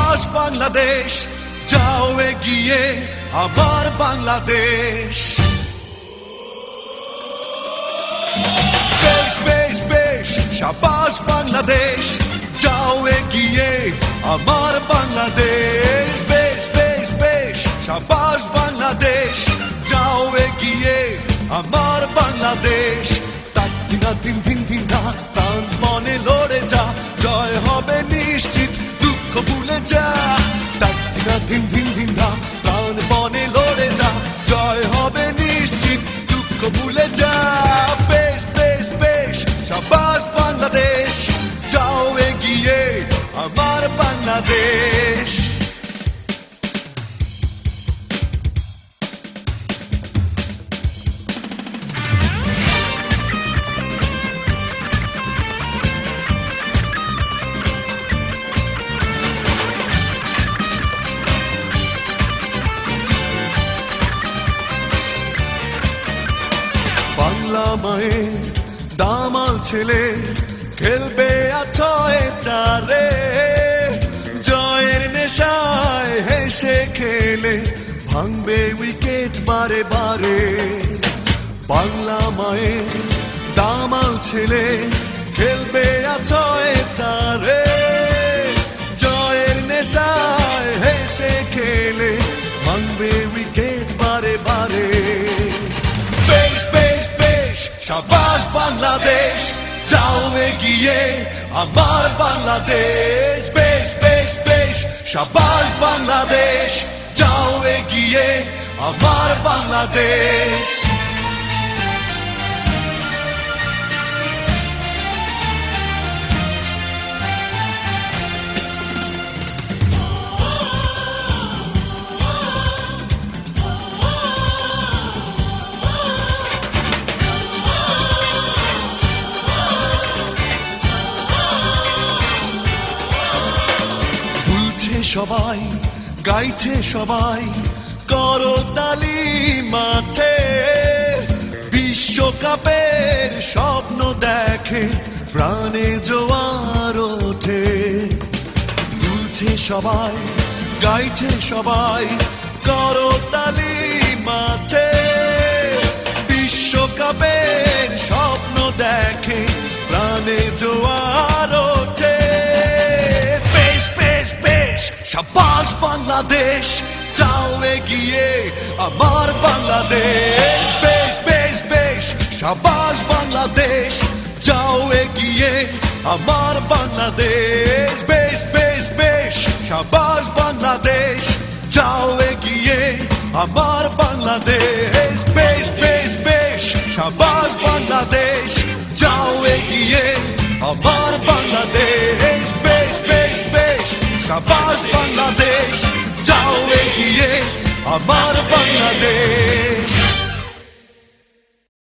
শাবাশ বাংলাদেশ, যাও এগিয়ে আমার বাংলাদেশ। বেশ বেশ বেশ শাবাশ বাংলাদেশ, যাও এগিয়ে আমার বাংলাদেশ। বেশ বেশ বেশ শাবাশ বাংলাদেশ, যাও এগিয়ে আমার বাংলাদেশ। তাক দিনা দিন দিন দিন না, প্রাণ মনে লড়ে যা, জয় হবে নিশ্চিত, দুঃখ ভুলে যা। তাক দিনা দিন দিন দিন না, প্রাণ মনে লড়ে যা, জয় হবে নিশ্চিত, দুঃখ ভুলে যা। বেশ বেশ বেশ শাবাশ বাংলাদেশ, যাও এগিয়ে আমার বাংলাদেশ। বাংলা মায়ের দামাল ছেলে খেলবে আছয়ে চারে, জয়ের নেশায় হেসে খেলে ভাঙবে উইকেট বারে বারে। বাংলা মায়ের দামাল ছেলে খেলবে আছয়ে চারে, জয়ের নেশায় হেসে খেলে ভাঙবে উইকেট বারে বারে। বেশ বেশ বেশ শাবাশ বাংলাদেশ, যাও এগিয়ে আমার বাংলাদেশ। বেশ বেশ বেশ শাবাশ বাংলাদেশ, যাও এগিয়ে আমার বাংলাদেশ। সবাই গাইছে সবাই করতালি মাঠে, বিশ্বকাপের স্বপ্ন দেখে প্রাণে জোয়ার ওঠে। দুলছে সবাই গাইছে সবাই করতালি মাঠে, বিশ্বকাপের স্বপ্ন দেখে প্রাণে জোয়ার ওঠে। শাবাশ বাংলাদেশ, যাও এগিয়ে আমার বাংলাদেশ। বেশ বেশ বেশ শাবাশ বাংলাদেশ, যাও এগিয়ে আমার বাংলাদেশ। বেশ বেশ বেশ শাবাশ বাংলাদেশ, যাও এগিয়ে আমার বাংলাদেশ। বেশ বেশ বেশ শাবাশ বাংলাদেশ, যাও এগিয়ে আমার বাংলাদেশ। বেশ বেশ বেশ শাবাশ বাংলাদেশ, যাও এগিয়ে আমার বাংলাদেশ।